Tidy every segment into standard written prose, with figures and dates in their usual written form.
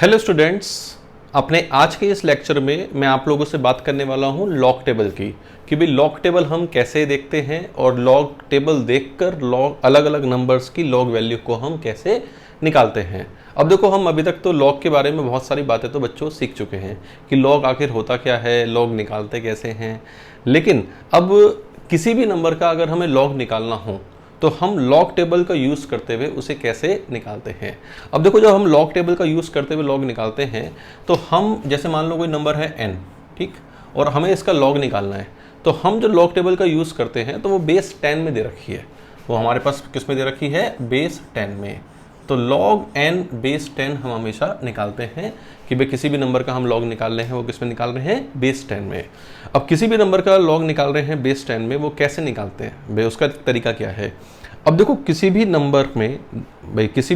Hello students, अपने आज के इस लेक्चर में मैं आप लोगों से बात करने वाला हूं लॉग टेबल की कि भाई लॉग टेबल हम कैसे देखते हैं और लॉग टेबल देखकर लॉग अलग अलग नंबर्स की लॉग वैल्यू को हम कैसे निकालते हैं। अब देखो, हम अभी तक तो लॉग के बारे में बहुत सारी बातें तो बच्चों सीख चुके हैं कि लॉग आखिर होता क्या है, लॉग निकालते कैसे हैं। लेकिन अब किसी भी नंबर का अगर हमें लॉग निकालना हो तो हम लॉग टेबल का यूज़ करते हुए उसे कैसे निकालते हैं। अब देखो, जब हम लॉग टेबल का यूज़ करते हुए लॉग निकालते हैं तो हम जैसे मान लो कोई नंबर है n, ठीक, और हमें इसका लॉग निकालना है तो हम जो लॉग टेबल का यूज़ करते हैं तो वो बेस 10 में दे रखी है। वो हमारे पास किस में दे रखी है? बेस 10 में। तो log n बेस 10 हम हमेशा निकालते हैं कि भाई किसी भी नंबर का हम लॉग निकाल रहे हैं वो किस में निकाल रहे हैं? बेस 10 में। अब किसी भी नंबर का लॉग निकाल रहे हैं बेस 10 में, वो कैसे निकालते हैं भाई, उसका तरीका क्या है? अब देखो, किसी भी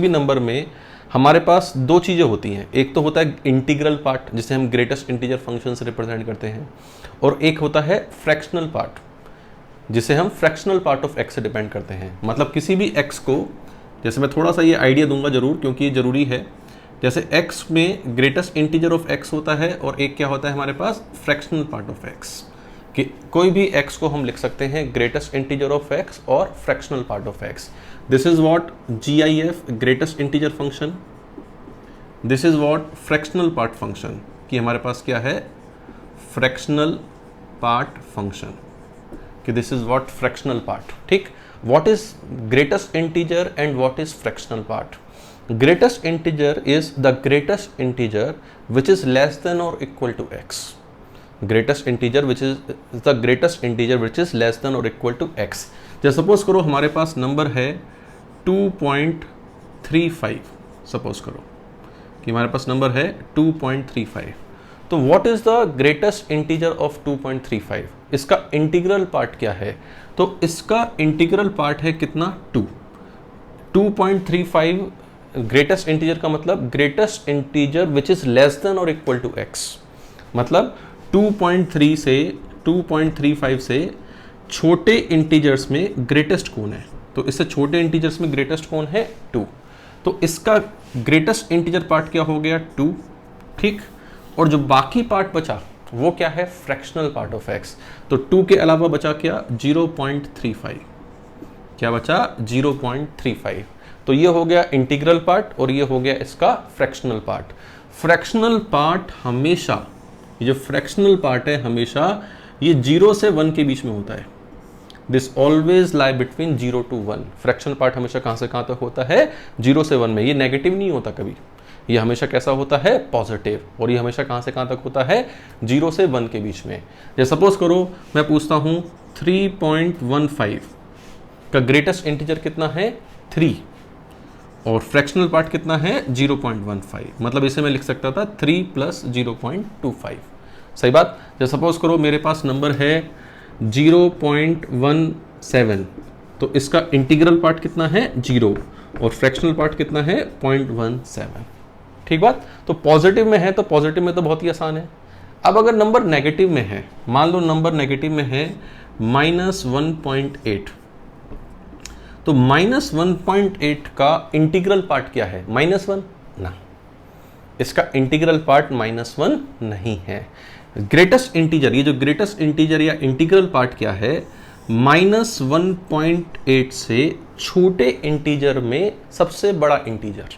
नंबर में हमारे पास दो चीज़ें होती हैं। एक तो होता है इंटीग्रल पार्ट जिसे हम ग्रेटेस्ट इंटीजर फंक्शन से रिप्रेजेंट करते हैं, और एक होता है फ्रैक्शनल पार्ट जिसे हम फ्रैक्शनल पार्ट ऑफ एक्स से डिपेंड करते हैं। मतलब किसी भी एक्स को, जैसे मैं थोड़ा सा ये आइडिया दूंगा जरूर क्योंकि ये जरूरी है। जैसे x में ग्रेटेस्ट इंटीजर ऑफ x होता है और एक क्या होता है हमारे पास? Fractional part of x। कि कोई भी x को हम लिख सकते हैं ग्रेटेस्ट इंटीजर ऑफ x और fractional part of x। This is what GIF, greatest integer function. This is what fractional part function, कि हमारे पास क्या है? फ्रैक्शनल पार्ट फंक्शन, कि this is what fractional part. ठीक, what is greatest integer and what is fractional part? Greatest integer is the greatest integer which is less than or equal to x. Greatest integer which is the greatest integer which is less than or equal to x. जैसे suppose करो हमारे पास number है 2.35, suppose करो कि हमारे पास number है 2.35। तो what is the greatest integer of 2.35? इसका इंटीग्रल पार्ट क्या है? तो इसका इंटीग्रल पार्ट है कितना? 2.35 ग्रेटेस्ट इंटीजर का मतलब greatest integer which is less than और इक्वल टू x। मतलब 2.35 से छोटे इंटीजर्स में ग्रेटेस्ट कौन है? तो इससे छोटे इंटीजर्स में ग्रेटेस्ट कौन है? 2। तो इसका ग्रेटेस्ट इंटीजर पार्ट क्या हो गया? 2। ठीक, और जो बाकी पार्ट बचा वो क्या है? Fractional part of x। तो 2 के अलावा बचा क्या? 0.35। क्या बचा? 0.35। तो ये हो गया इंटीग्रल पार्ट और ये हो गया इसका फ्रैक्शनल पार्ट। फ्रैक्शनल पार्ट हमेशा, ये जो फ्रैक्शनल पार्ट है हमेशा ये 0 से 1 के बीच में होता है। This always lie between 0 to 1। Fractional part हमेशा कहां से कहां तक होता है? 0 से 1 में। ये नेगेटिव नहीं होता कभी, ये हमेशा कैसा होता है? पॉजिटिव। और ये हमेशा कहां से कहां तक होता है? 0 से 1 के बीच में। जैसे सपोज करो मैं पूछता हूं 3.15 का ग्रेटेस्ट इंटीजर कितना है? 3, और फ्रैक्शनल पार्ट कितना है? 0.15। मतलब इसे मैं लिख सकता था 3 + 0.25। सही बात। जैसे सपोज करो मेरे पास नंबर है 0.17, तो इसका इंटीग्रल पार्ट कितना है? 0, और फ्रैक्शनल पार्ट कितना है? 0.17। ठीक बात। तो पॉजिटिव में है तो पॉजिटिव में तो बहुत ही आसान है। अब अगर नंबर नेगेटिव में है, मान लो नंबर नेगेटिव में है -1.8, तो -1.8 का इंटीग्रल पार्ट क्या है? -1 ना, इसका इंटीग्रल पार्ट -1 नहीं है। ग्रेटेस्ट इंटीजर, ये जो ग्रेटेस्ट इंटीजर या इंटीग्रल पार्ट क्या है? -1.8 से छोटे इंटीजर में सबसे बड़ा इंटीजर।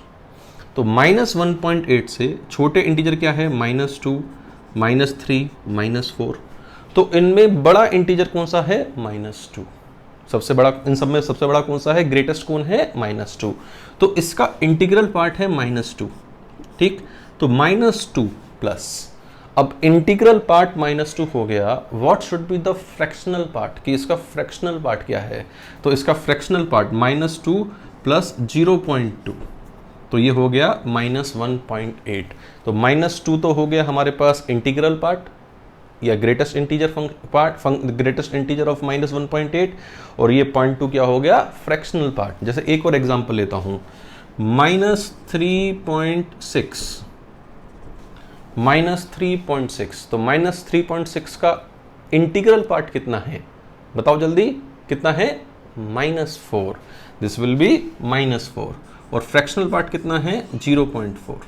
तो -1.8 से छोटे इंटीजर क्या है? -2, -3, -4। तो इनमें बड़ा इंटीजर कौन सा है? -2। सबसे बड़ा, इन सब में सबसे बड़ा कौन सा है? ग्रेटेस्ट कौन है? -2। तो इसका इंटीग्रल पार्ट है -2। ठीक, तो -2 प्लस, अब इंटीग्रल पार्ट -2 हो गया। What should be the fractional part, कि इसका फ्रैक्शनल पार्ट क्या है? तो इसका फ्रैक्शनल पार्ट -2 + 0.2, तो ये हो गया -1.8। तो -2 तो हो गया हमारे पास इंटीग्रल पार्ट या greatest integer part, greatest integer of -1.8, और ये 0.2 क्या हो गया? Fractional part. जैसे एक और एग्जांपल लेता हूं, -3.6, तो -3.6 का इंटीग्रल पार्ट कितना है? बताओ जल्दी, कितना है? -4। This will be -4। और फ्रैक्शनल पार्ट कितना है? 0.4।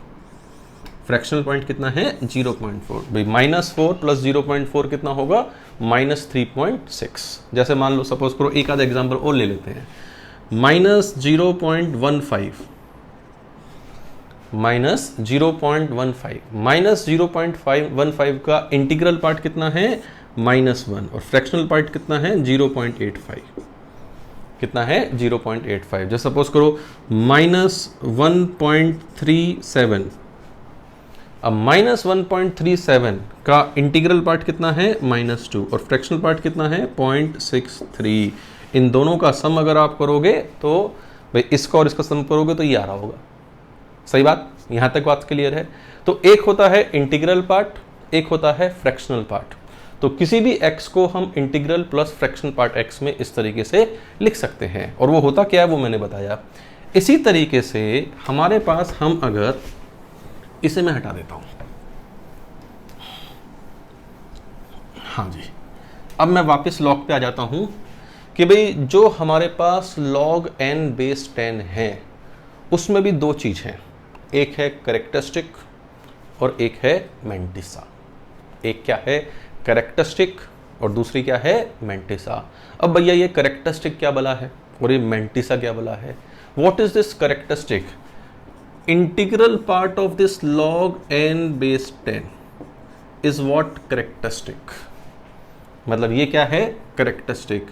फ्रैक्शनल पॉइंट कितना है 0.4। भाई -4 + 0.4 कितना होगा -3.6। जैसे मान लो सपोज करो एक आधा एग्जांपल और ले लेते हैं, -0.15 -0.15 का इंटीग्रल पार्ट कितना है -1 और फ्रैक्शनल पार्ट कितना है 0.85। कितना है 0.85। जैसे सपोज करो -1.37। अब -1.37 का इंटीग्रल पार्ट कितना है -2 और फ्रैक्शनल पार्ट कितना है 0.63। इन दोनों का सम अगर आप करोगे तो भाई इसका और इसका सम करोगे तो ये आ रहा होगा। सही बात, यहां तक बात क्लियर है। तो एक होता है इंटीग्रल पार्ट, एक होता है फ्रैक्शनल पार्ट। तो किसी भी x को हम integral plus fractional part x में इस तरीके से लिख सकते हैं, और वो होता क्या है वो मैंने बताया। इसी तरीके से हमारे पास हम अगर इसे मैं हटा देता हूं, हाँ जी, अब मैं वापस लॉग पे आ जाता हूं कि भाई जो हमारे पास log n बेस 10 है उसमें भी दो चीज हैं, एक है कैरेक्टरिस्टिक और एक है मैंटिसा। एक क्या है कैरेक्टरिस्टिक और दूसरी क्या है मैंटिसा। अब भैया ये कैरेक्टरिस्टिक क्या बला है और ये मैंटिसा क्या बला है। What is this characteristic? Integral part of this log n base 10 is what characteristic. मतलब ये क्या है कैरेक्टरिस्टिक।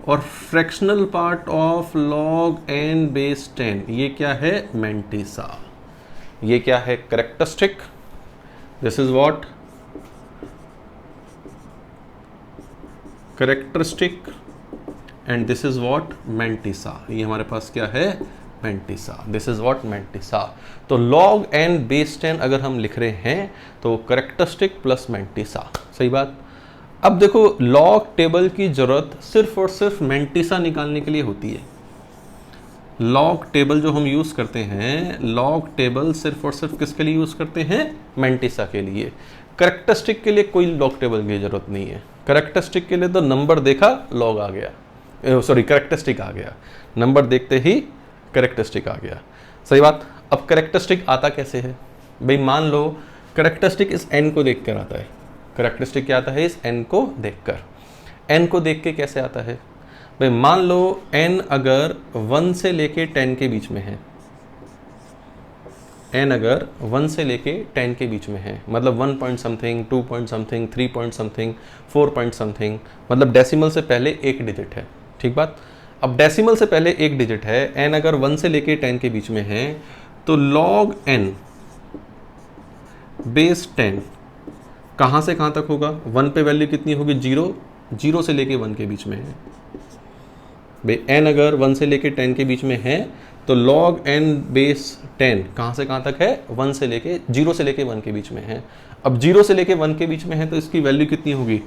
और fractional part of log n base 10 ये क्या है मैंटिसा। ये क्या है characteristic, this is what characteristic and this is what mantissa. ये हमारे पास क्या है mantissa, this is what mantissa. तो log n बेस 10 अगर हम लिख रहे हैं तो कैरेक्टरिस्टिक प्लस मैंटिसा। सही बात। अब देखो लॉग टेबल की जरूरत सिर्फ और सिर्फ मैंटिसा निकालने के लिए होती है। लॉग टेबल जो हम यूज करते हैं, लॉग टेबल सिर्फ और सिर्फ किसके लिए यूज करते हैं मैंटिसा के लिए। कैरेक्टरिस्टिक के लिए कोई लॉग टेबल की जरूरत नहीं है। कैरेक्टरिस्टिक के लिए तो नंबर देखा लॉग आ गया, सॉरी कैरेक्टरिस्टिक आ गया, नंबर देखते ही कैरेक्टरिस्टिक आ गया। सही बात। अब कैरेक्टरिस्टिक आता कैसे है भाई, मान लो कैरेक्टरिस्टिक इस n को देखकर आता है। कैरेक्टरिस्टिक क्या आता है इस n को देखकर। n को देख के कैसे आता है भाई, मान लो n अगर 1 से लेके 10 के बीच में है, n अगर 1 से लेके 10 के बीच में है, मतलब 1 point something, 2 point something, 3 point something, 4 point something, मतलब डेसिमल से पहले एक डिजिट है। ठीक बात। अब डेसिमल से पहले एक डिजिट है, n अगर 1 से लेके 10 के बीच में है, तो log n बेस 10 कहाँ से कहाँ तक होगा, 1 पे वैल्यू कितनी होगी 0, 0 से लेके 1 के बीच में है भाई। n अगर 1 से लेके 10 के बीच में है तो log n बेस 10 कहाँ से कहाँ तक है 1 से लेके 0 से लेके 1 के बीच में है। अब 0 से लेके 1 के बीच में है तो इसकी वैल्यू कितनी होगी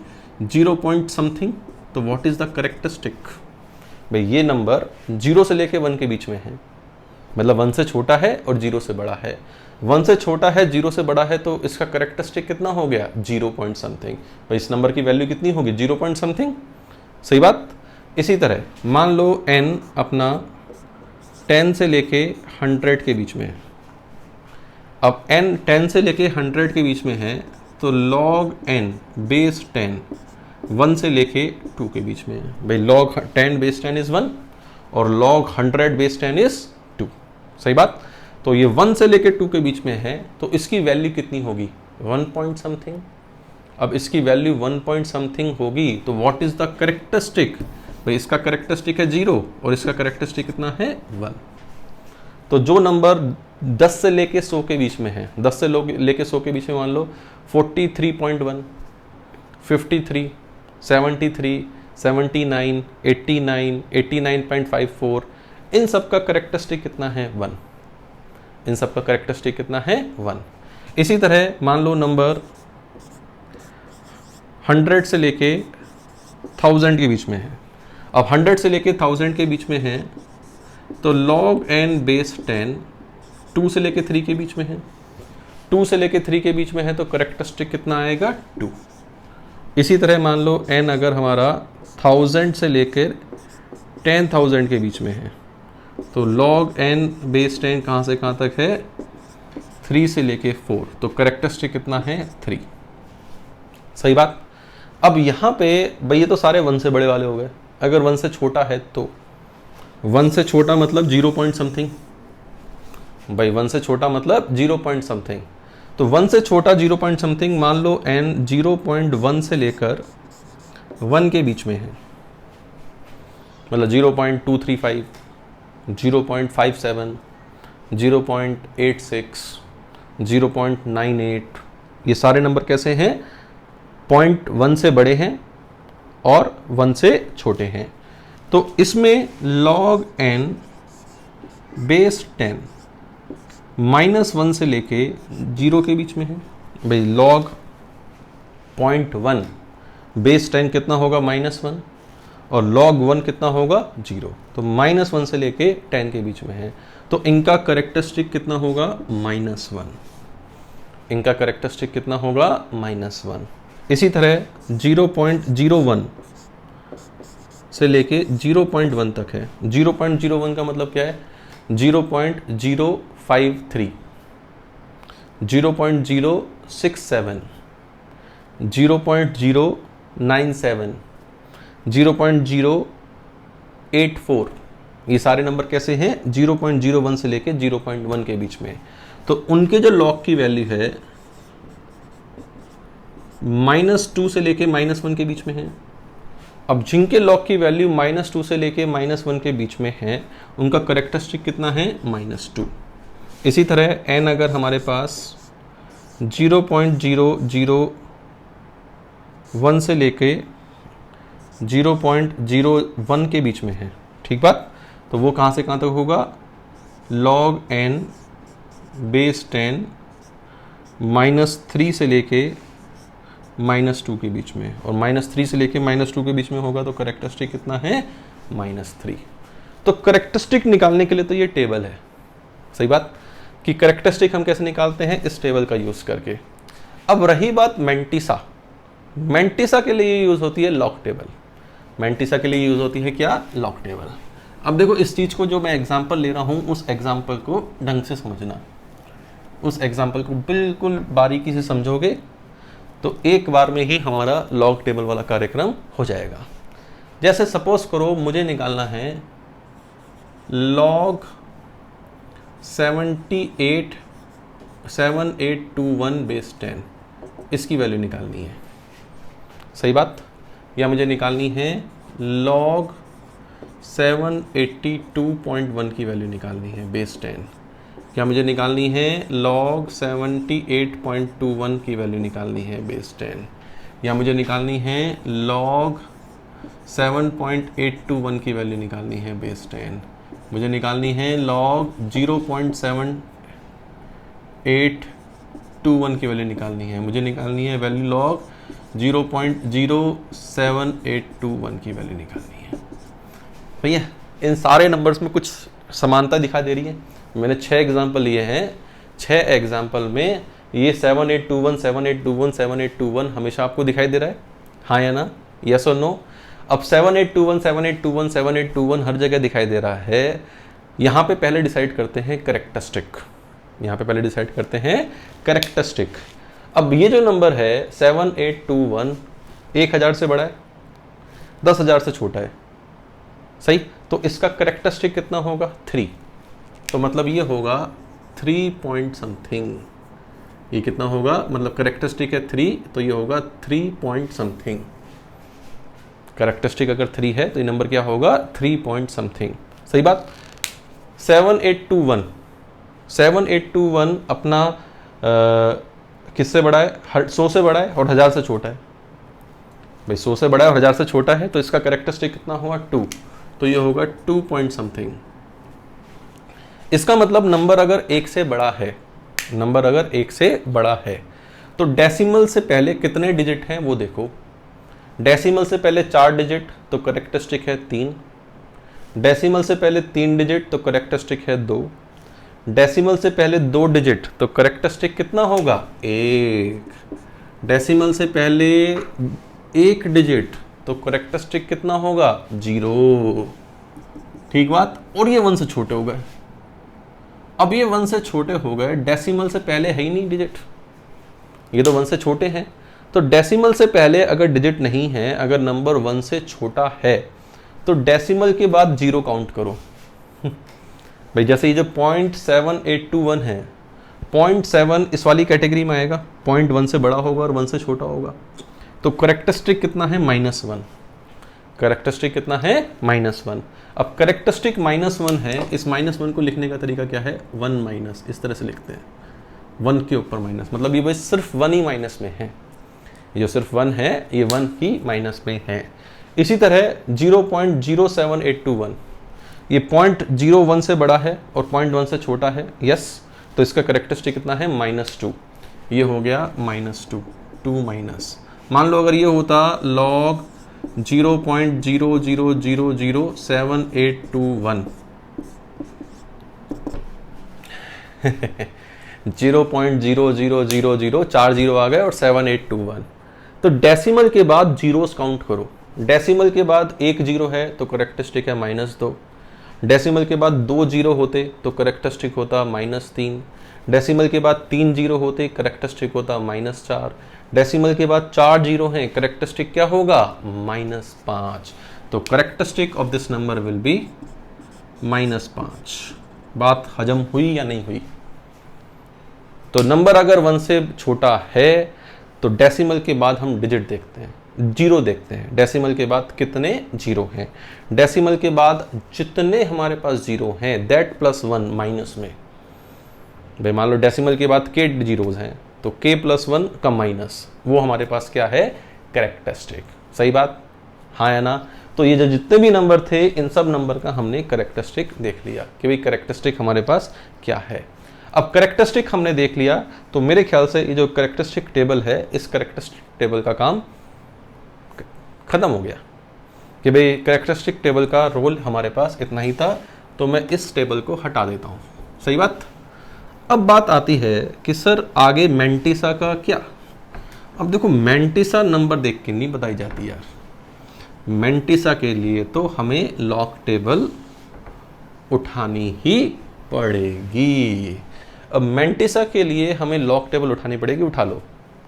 0 पॉइंट समथिंग। तो व्हाट इज द कैरेक्टरिस्टिक भाई, ये नंबर 0 से लेके 1 के बीच में है, मतलब 1 से छोटा है और 0 से बड़ा है। 1 से छोटा है 0 से बड़ा है तो इसका कैरेक्टरिस्टिक कितना हो गया 0 पॉइंट समथिंग। तो इस नंबर की वैल्यू कितनी होगी 0 पॉइंट समथिंग। सही बात। इसी तरह मान लो n अपना 10 से लेके 100 के बीच में है। अब n 10 से लेके 100 के बीच में है तो log n बेस 10 1 से लेके 2 के बीच में है भाई। log 10 बेस 10 इज 1 और log 100 बेस 10 इज 2। सही बात। तो ये 1 से लेके 2 के बीच में है तो इसकी वैल्यू कितनी होगी 1 पॉइंट समथिंग। अब इसकी वैल्यू 1 पॉइंट समथिंग होगी तो व्हाट इज द कैरेक्टरिस्टिक भाई, इसका कैरेक्टरिस्टिक है 0 और इसका कैरेक्टरिस्टिक कितना है 1। तो जो नंबर 10 से लेके 100 के बीच में है, 10 से लेके 100 के बीच में मान लो 43.1, 53, 73, 79, 89, 89.54, इन सब का कैरेक्टरिस्टिक कितना है 1। इन सब का कैरेक्टरिस्टिक कितना है 1। इसी तरह मान लो नंबर 100 से लेके 1000 के बीच में है। अब 100 से लेके 1000 के बीच में है तो log n बेस 10 2 से लेके 3 के बीच में है। 2 से लेके 3 के बीच में है तो कैरेक्टरिस्टिक कितना आएगा 2। इसी तरह मान लो n अगर हमारा 1000 से लेकर 10,000 के बीच में है तो log n बेस 10 कहाँ से कहाँ तक है 3 से लेके 4, तो करेक्टरिस्टिक कितना है 3। सही बात। अब यहाँ पे भाई ये तो सारे 1 से बड़े वाले हो गए, अगर 1 से छोटा है तो 1 से छोटा मतलब 0 पॉइंट समथिंग, भाई 1 से छोटा मतलब 0 पॉइंट समथिंग, तो 1 से छोटा 0 पॉइंट समथिंग, मान लो n 0.1 से लेकर 1 के बीच में है, मतलब 0.235, 0.57, 0.86, 0.98, ये सारे नंबर कैसे हैं, 0.1 से बड़े हैं और 1 से छोटे हैं। तो इसमें log n बेस 10 -1 से लेके 0 के बीच में है। भाई log 0.1 बेस 10 कितना होगा -1, और log 1 कितना होगा 0, तो -1 से लेके 10 के बीच में है, तो इनका करेक्टरिस्टिक कितना होगा -1, इनका करेक्टरिस्टिक कितना होगा -1। इसी तरह 0.01 से लेके 0.1 तक है। 0.01 का मतलब क्या है, 0.053, 0.067, 0.097, 0.084, ये सारे नंबर कैसे हैं, 0.01 से लेके 0.1 के बीच में। तो उनके जो लॉग की वैल्यू है -2 से लेके -1 के बीच में है। अब जिनके लॉग की वैल्यू -2 से लेके -1 के बीच में है, उनका करेक्टरिस्टिक कितना है -2। इसी तरह n अगर हमारे पास 0.001 से लेके 0.01 के बीच में है, ठीक बात, तो वो कहाँ से कहाँ तक होगा, log n बेस 10 -3 से लेके -2 के बीच में, और -3 से लेके -2 के बीच में होगा, तो करेक्टरिस्टिक कितना है -3। तो करेक्टरिस्टिक निकालने के लिए तो ये टेबल है। सही बात, कि करेक्टरिस्टिक हम कैसे निकालते हैं, इस टेबल का यूज करके। अब रही बात मेंटिसा, मेंटिसा के लिए यूज होती है लॉग टेबल, मेंटिसा के लिए यूज होती है क्या, लॉग टेबल। अब देखो इस चीज को जो मैं एग्जांपल ले रहा हूं, उस एग्जांपल को ढंग से समझना, उस एग्जांपल को बिल्कुल बारीकी से समझोगे तो एक बार में ही हमारा लॉग टेबल वाला कार्यक्रम हो जाएगा। जैसे सपोज करो मुझे निकालना है log 7821 बेस 10, इसकी वैल्यू निकालनी है। सही बात, या मुझे निकालनी है log 782.1 की वैल्यू निकालनी है बेस 10, या मुझे निकालनी है log 78.21 की वैल्यू निकालनी है बेस 10, या मुझे निकालनी है log 7.821 की वैल्यू निकालनी है बेस 10, मुझे निकालनी है log 0.7821 की वैल्यू निकालनी है, मुझे निकालनी है वैल्यू log 0.07821 की वैल्यू निकालनी है। भैया इन सारे नंबर्स में कुछ समानता दिखा दे रही है। मैंने 6 एग्जाम्पल लिए हैं, 6 एग्जाम्पल में ये 7821 7821 7821 हमेशा आपको दिखाई दे रहा है, हाँ या ना, यस और नो। अब 7821 7821 7821 हर जगह दिखाई दे रहा है। यहाँ पे पहले डिसाइड करते हैं करेक्टरिस्टिक, यहाँ पे पहले डिसाइड करते हैं करेक्टरिस्टिक। अब ये जो नंबर है 7821 1000 से बड़ा है, 10,000 से छोटा है, सही, तो इसका करेक्टरिस्टिक कितना होगा 3, तो मतलब ये होगा 3 पॉइंट समथिंग। ये कितना होगा, मतलब करेक्टरिस्टिक है 3, तो ये होगा 3 पॉइंट समथिंग। करेक्टरिस्टिक अगर 3 है तो ये नंबर क्या होगा 3 पॉइंट समथिंग। सही बात। 7821 अपना किससे बड़ा है, 100 से बड़ा है और 1000 से छोटा है। भाई 100 से बड़ा है और 1000 से छोटा है, तो इसका करेक्टरिस्टिक कितना होगा 2, तो ये होगा 2 पॉइंट समथिंग। इसका मतलब नंबर अगर 1 से बड़ा है, नंबर अगर 1 से बड़ा है तो डेसिमल से पहले कितने डिजिट हैं वो देखो। डेसिमल से पहले 4 डिजिट तो करेक्टरिस्टिक है 3, डेसिमल से पहले 3 डिजिट तो करेक्टरिस्टिक है 2, डेसिमल से पहले 2 डिजिट तो करेक्टरिस्टिक कितना होगा 1, डेसिमल से पहले 1 डिजिट तो करेक्टरिस्टिक कितना होगा 0। ठीक बात। और ये 1 से छोटे हो गए। अब ये 1 से छोटे हो गए, डेसिमल से पहले है ही नहीं डिजिट, ये तो 1 से छोटे हैं, तो डेसिमल से पहले अगर डिजिट नहीं है, अगर नंबर 1 से छोटा है तो डेसिमल के बाद 0 काउंट करो। भाई जैसे ये जो 0.7821 है, 0.7 इस वाली कैटेगरी में आएगा, 0.1 से बड़ा होगा और 1 से छोटा होगा, तो करेक्टरिस्टिक कितना है, -1। करेक्टरिस्टिक कितना है, -1। अब करेक्टरिस्टिक -1 है, इस -1 को लिखने का तरीका क्या है, 1 माइनस, इस तरह से लिखते हैं, 1 के ऊपर माइनस, मतलब ये भाई सिर्फ 1 ही माइनस में है, ये जो सिर्फ 1 है ये 1 ही माइनस में है। इसी तरह 0.07821, ये 0.01 से बड़ा है और 0.1 से छोटा है, यस, तो इसका करेक्टरिस्टिक कितना है, -2, ये हो गया -2 माइनस। मान लो अगर ये होता log 0.0000781 0.00004 0 आ गए और 7821, तो डेसिमल के बाद जीरोस काउंट करो। डेसिमल के बाद एक जीरो है तो करेक्टरिस्टिक है -2, डेसिमल के बाद 2 जीरो होते तो करेक्टरिस्टिक होता -3, डेसिमल के बाद 3 जीरो होते करेक्टरिस्टिक होता -4, डेसिमल के बाद 4 जीरो हैं, करेक्टरिस्टिक क्या होगा, -5। तो characteristic of this number will be -5। बात हजम हुई या नहीं हुई? तो नंबर अगर 1 से छोटा है तो डेसिमल के बाद हम डिजिट देखते हैं, जीरो देखते हैं, डेसिमल के बाद कितने जीरो हैं, डेसिमल के बाद जितने हमारे पास जीरो हैं दैट +1 माइनस में। भाई मान लो डेसिमल के बाद k जीरोज हैं तो k +1 का माइनस, वो हमारे पास क्या है, करेक्टरिस्टिक। सही बात, हाँ या ना? तो ये जो जितने भी नंबर थे इन सब नंबर का हमने करेक्टरिस्टिक देख लिया कि भाई करेक्टरिस्टिक हमारे पास क्या है। अब करेक्टरिस्टिक हमने देख लिया तो मेरे ख्याल से ये जो करेक्टरिस्टिक टेबल है, इस करेक्टरिस्टिक टेबल का काम खत्म हो गया कि भाई करेक्टरिस्टिक टेबल का रोल हमारे पास इतना ही था, तो मैं इस टेबल को हटा देता हूँ। सही बात। अब बात आती है कि सर आगे मैंटिसा का क्या? अब देखो मैंटिसा नंबर देख के नहीं बताई जाती यार, मैंटिसा के लिए तो हमें लॉग टेबल उठानी ही पड़ेगी। अब मैंटिसा के लिए हमें लॉग टेबल उठानी पड़ेगी, उठा लो,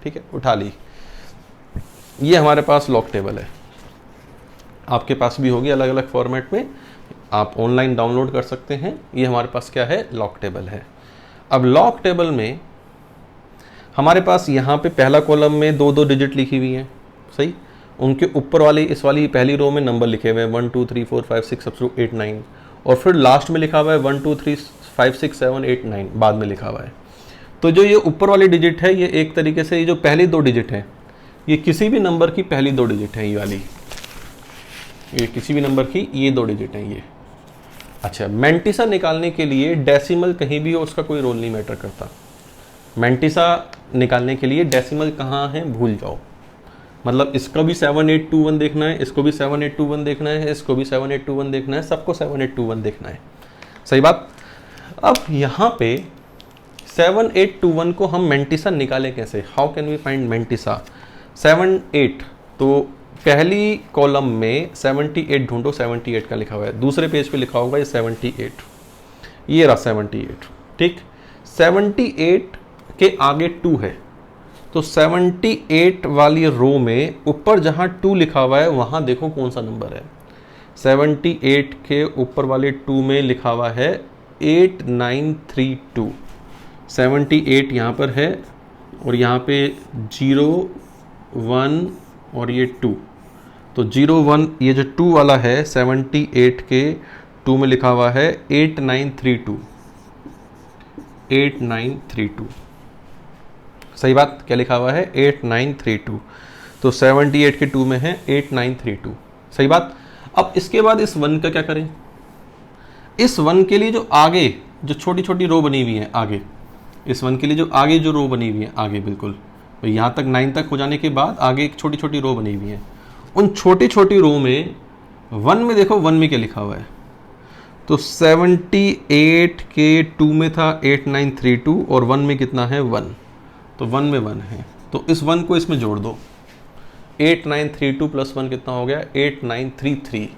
ठीक है, उठा ली। ये हमारे पास लॉग टेबल है, आपके पास भी होगी अलग अलग फॉर्मेट में, आप ऑनलाइन डाउनलोड कर सकते हैं। ये हमारे पास क्या है, लॉग टेबल है। अब लॉग टेबल में हमारे पास यहाँ पे पहला कॉलम में 2 डिजिट लिखी हुई हैं, सही, उनके ऊपर वाली इस वाली पहली रो में नंबर लिखे हुए हैं 1 2 3 4 5 6 up to 8 9, और फिर लास्ट में लिखा हुआ है 1 2 3 5 6 7 8 9 बाद में लिखा हुआ है। तो जो ये ऊपर वाली डिजिट है ये एक तरीके से ये जो पहली 2 डिजिट हैं ये किसी भी नंबर की पहली 2 डिजिट हैं, ये वाली, ये किसी भी नंबर की ये 2 डिजिट हैं ये। अच्छा, मैंटिसा निकालने के लिए डेसिमल कहीं भी हो उसका कोई रोल नहीं मैटर करता। मैंटिसा निकालने के लिए डेसिमल कहाँ है भूल जाओ, मतलब इसका भी 7821 देखना है, इसको भी 7821 देखना है, इसको भी 7821 देखना है, सबको 7821 देखना है। सही बात। अब यहाँ पे 7821 को हम मैंटिसा निकाले कैसे, how can we find mantissa? 78, तो पहली कॉलम में 78 ढूंढो, 78 का लिखा हुआ है, दूसरे पेज पे लिखा होगा ये 78, ये रहा 78, ठीक। 78 के आगे 2 है, तो 78 वाली रो में ऊपर जहाँ 2 लिखा हुआ है वहाँ देखो कौन सा नंबर है। 78 के ऊपर वाले 2 में लिखा हुआ है 8932। 78 यहाँ पर है और यहाँ पे 0 1 और ये 2, तो 0 1 ये जो 2 वाला है 78 के 2 में लिखा हुआ है 8932, 8932। सही बात, क्या लिखा हुआ है 8932, तो 78 के 2 में है 8932। सही बात। अब इसके बाद इस 1 का क्या करें? इस 1 के लिए जो आगे जो छोटी छोटी रो बनी हुई है आगे, इस 1 के लिए जो आगे जो रो बनी हुई है आगे बिल्कुल, तो यहाँ तक 9 तक हो जाने के बाद आगे एक छोटी छोटी रो बनी हुई है, उन छोटी छोटी रो में 1 में देखो 1 में क्या लिखा हुआ है, तो 78 के 2 में था 8932 और 1 में कितना है 1, तो 1 में 1 है, तो इस 1 को इसमें जोड़ दो, 8932 + 1 कितना हो गया 8933,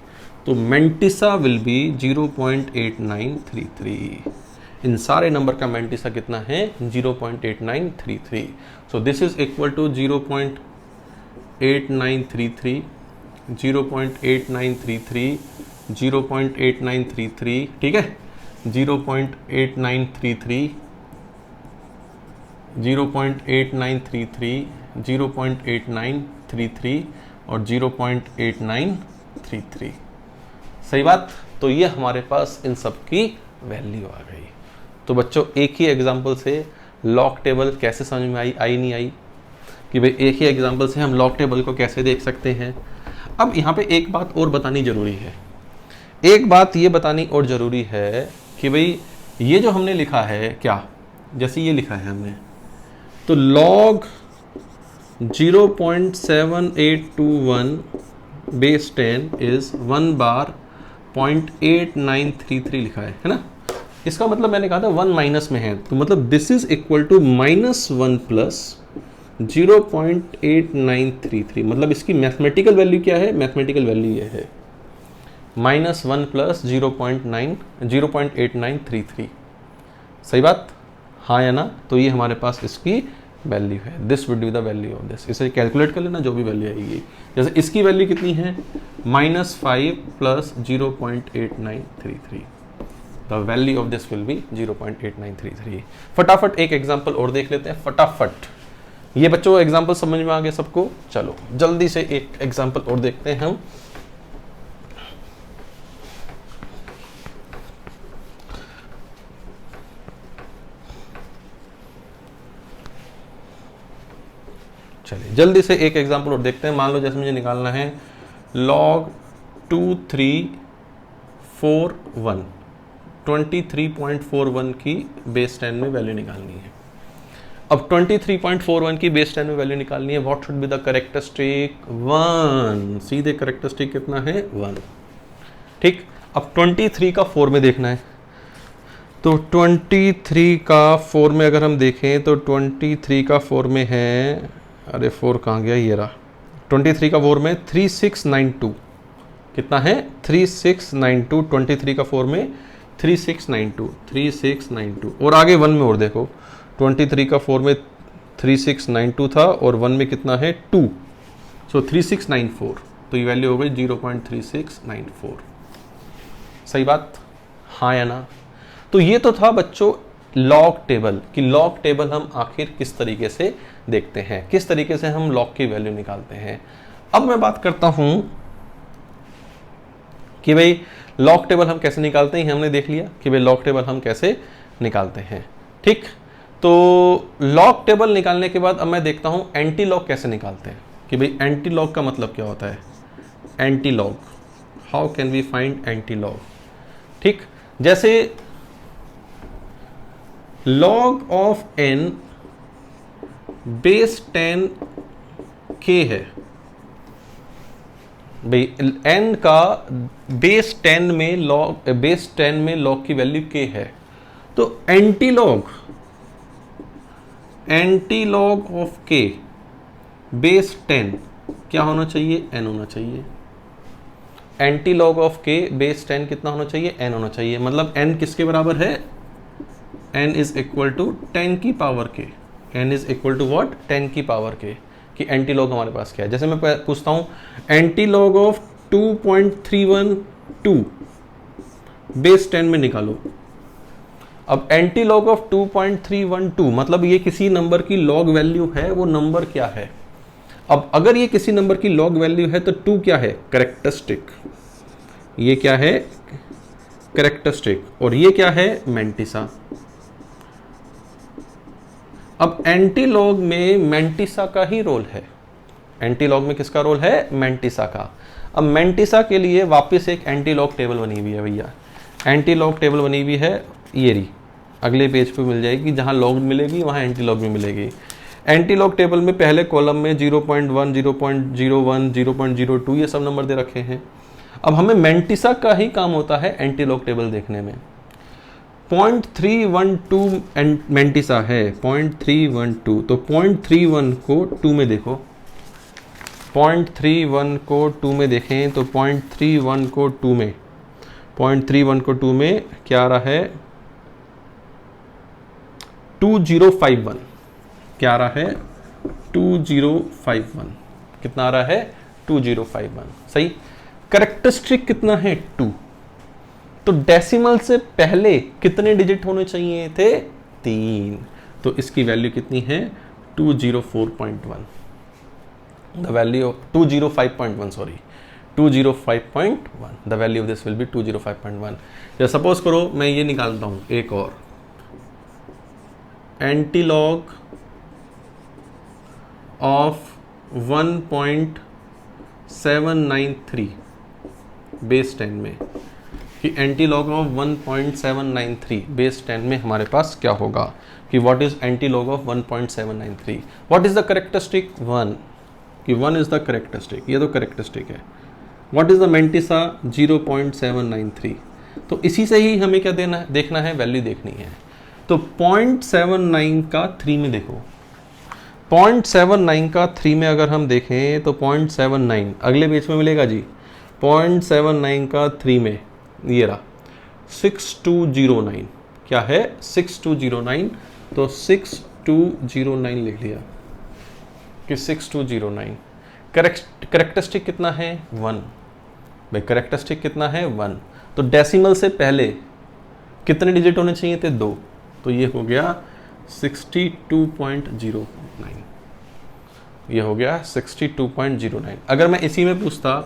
तो मैंटिसा विल बी 0.8933। इन सारे नंबर का मैंटिसा कितना है 0.8933। So this is equal to 0.8933, 0.8933, 0.8933, ठीक है, 0.8933, 0.8933, 0.8933 और 0.8933। सही बात। तो ये हमारे पास इन सब की वैल्यू आ गई। तो बच्चों एक ही एग्जांपल से लॉग टेबल कैसे समझ में आई नहीं आई, कि भाई एक ही एग्जांपल से हम लॉग टेबल को कैसे देख सकते हैं। अब यहाँ पे एक बात और बतानी जरूरी है, एक बात ये बतानी और ज़रूरी है कि भाई ये जो हमने लिखा है, क्या जैसे ये लिखा है हमने, तो log 0.7821 बेस 10 इज 1 बार 0.8933 लिखा है ना। इसका मतलब मैंने कहा था 1 माइनस में है, तो मतलब this is equal to -1 plus 0.8933। मतलब इसकी मैथमेटिकल वैल्यू क्या है, मैथमेटिकल वैल्यू ये है -1 प्लस 0.8933। सही बात, हाँ या ना। तो ये हमारे पास इसकी वैल्यू है, this would be the value of this. इसे कैलकुलेट कर लेना, जो भी वैल्यू आएगी। जैसे इसकी वैल्यू कितनी है, -5 plus 0.8933। The value of this will be 0.8933। फटाफट एक एग्जाम्पल और देख लेते हैं, फटाफट। ये बच्चों एग्जाम्पल समझ में आ गया सबको? चलो जल्दी से एक एग्जाम्पल और देखते हैं हम। चलिए जल्दी से एक एग्जांपल और देखते हैं। मान लो जैसे मुझे निकालना है log 2341, 23.41 की बेस 10 में वैल्यू निकालनी है। अब 23.41 की बेस 10 में वैल्यू निकालनी है, what should be the characteristic 1। सीधे कैरेक्टरिस्टिक कितना है 1, ठीक। अब 23 का 4 में देखना है, तो 23 का 4 में अगर हम देखें तो 23 का 4 में है, अरे 4 कहाँ गया, ये रहा। 23 का 4 में 3692 कितना है 3692। 23 का 4 में 3692 और आगे 1 में और देखो, 23 का 4 में 3692 था और 1 में कितना है 2, सो 3694। तो ये वैल्यू हो गई 0.3694। सही बात, हाँ या ना। तो ये तो था बच्चों लॉग टेबल, कि लॉग टेबल हम आखिर किस तरीके से देखते हैं, किस तरीके से हम लॉग की वैल्यू निकालते हैं। अब मैं बात करता हूं कि भाई लॉग टेबल हम कैसे निकालते हैं। हमने देख लिया कि भाई लॉग टेबल हम कैसे निकालते हैं, ठीक। तो लॉग टेबल निकालने के बाद अब मैं देखता हूं एंटी लॉग कैसे निकालते हैं, कि भाई एंटी लॉग का मतलब क्या होता है। Antilog, how can we find antilog, ठीक। जैसे log of n base 10 k है, भाई n का बेस 10 में log की वैल्यू k है। तो anti log of k base 10 क्या होना चाहिए, n होना चाहिए। Anti log of k base 10 कितना होना चाहिए, n होना चाहिए। मतलब n किसके बराबर है, n इज इक्वल टू 10 की power k। n is equal to what, 10 की पावर k। कि एंटी लॉग हमारे पास क्या है। जैसे मैं पूछता हूं एंटी लॉग ऑफ 2.312 बेस 10 में निकालो। अब एंटी लॉग ऑफ 2.312 मतलब ये किसी नंबर की लॉग वैल्यू है, वो नंबर क्या है। अब अगर ये किसी नंबर की लॉग वैल्यू है तो 2 क्या है, कैरेक्टरिस्टिक। ये क्या है, कैरेक्टरिस्टिक। और ये क्या है, मैंटिसा। अब एंटी लॉग में मैंटिसा का ही रोल है। एंटी लॉग में किसका रोल है, मैंटिसा का। अब मैंटिसा के लिए वापस एक एंटी लॉग टेबल बनी हुई है भैया। एंटी लॉग टेबल बनी हुई है, ये रही, अगले पेज पे मिल जाएगी। जहां लॉग मिलेगी वहां एंटी लॉग भी मिलेगी। एंटी लॉग टेबल में पहले कॉलम में 0.1, 0.01, 0.02 ये सब नंबर दे रखे हैं। अब हमें मैंटिसा का ही काम होता है एंटी लॉग टेबल देखने में। 0.312 मैंटिसा है, 0.312। तो 0.31 को 2 में देखो, 0.31 को 2 में देखें तो 0.31 को 2 में, 0.31 को 2 में क्या आ रहा है, 2051 क्या आ रहा है 2051 कितना आ रहा है 2051 सही। कैरेक्टरिस्टिक कितना है 2, तो डेसिमल से पहले कितने डिजिट होने चाहिए थे 3, तो इसकी वैल्यू कितनी है 204.1, the value of 205.1 sorry 205.1, the value of this will be 205.1। या सपोज करो मैं ये निकालता हूं एक और एंटीलॉग ऑफ 1.793 बेस 10 में, कि एंटीलॉग ऑफ 1.793 बेस 10 में हमारे पास क्या होगा, कि what is antilog of 1.793, what is the characteristic 1, कि 1 इज द कैरेक्टरिस्टिक, ये तो कैरेक्टरिस्टिक है। व्हाट इज द मेंटिसा 0.793, तो इसी से ही हमें क्या देखना है वैल्यू देखनी है। तो 0.79 का 3 में देखो, 0.79 का 3 में अगर हम देखें तो 0.79 अगले पेज में मिलेगा जी, 0.79 का 3 में ये रहा 6209, क्या है 6209, तो 6209 लिख लिया कि 6209। कैरेक्टरिस्टिक कितना है 1, भाई कैरेक्टरिस्टिक कितना है 1, तो डेसिमल से पहले कितने डिजिट होने चाहिए थे 2, तो ये हो गया 62.09, ये हो गया 62.09। अगर मैं इसी में पूछता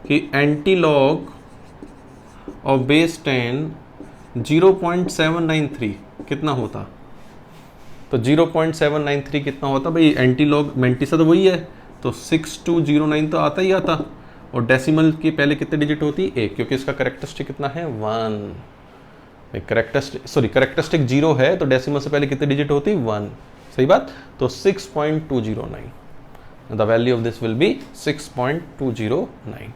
कि एंटीलॉग ऑफ बेस 10 0.793 कितना होता, तो 0.793 कितना होता, भाई एंटीलॉग मेंटिसा तो वही है, तो 6209 तो आता ही आता, और डेसिमल के पहले कितने डिजिट होती 1, क्योंकि इसका कैरेक्टरिस्टिक कितना है 1, कैरेक्टरिस्टिक 0 है तो डेसिमल से पहले कितने डिजिट होती 1, सही बात, तो 6.209, the value of this will be 6.209।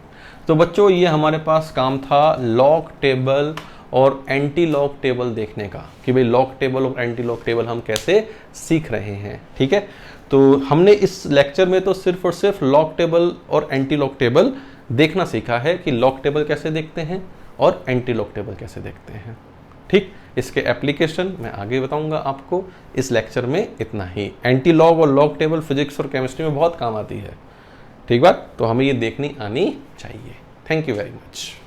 तो बच्चों ये हमारे पास काम था लॉग टेबल और एंटी लॉग टेबल देखने का, कि भाई लॉग टेबल और एंटी लॉग टेबल हम कैसे सीख रहे हैं, ठीक है। तो हमने इस लेक्चर में तो सिर्फ और सिर्फ लॉग टेबल और एंटी लॉग टेबल देखना सीखा है, कि लॉग टेबल कैसे देखते हैं और एंटी लॉग टेबल कैसे देखते हैं, ठीक। इसके एप्लीकेशन मैं आगे बताऊंगा आपको, इस लेक्चर में इतना ही। एंटी लॉग और लॉग टेबल फिजिक्स और केमिस्ट्री में बहुत काम आती है, ठीक बात, तो हमें ये देखनी आनी चाहिए। Thank you very much.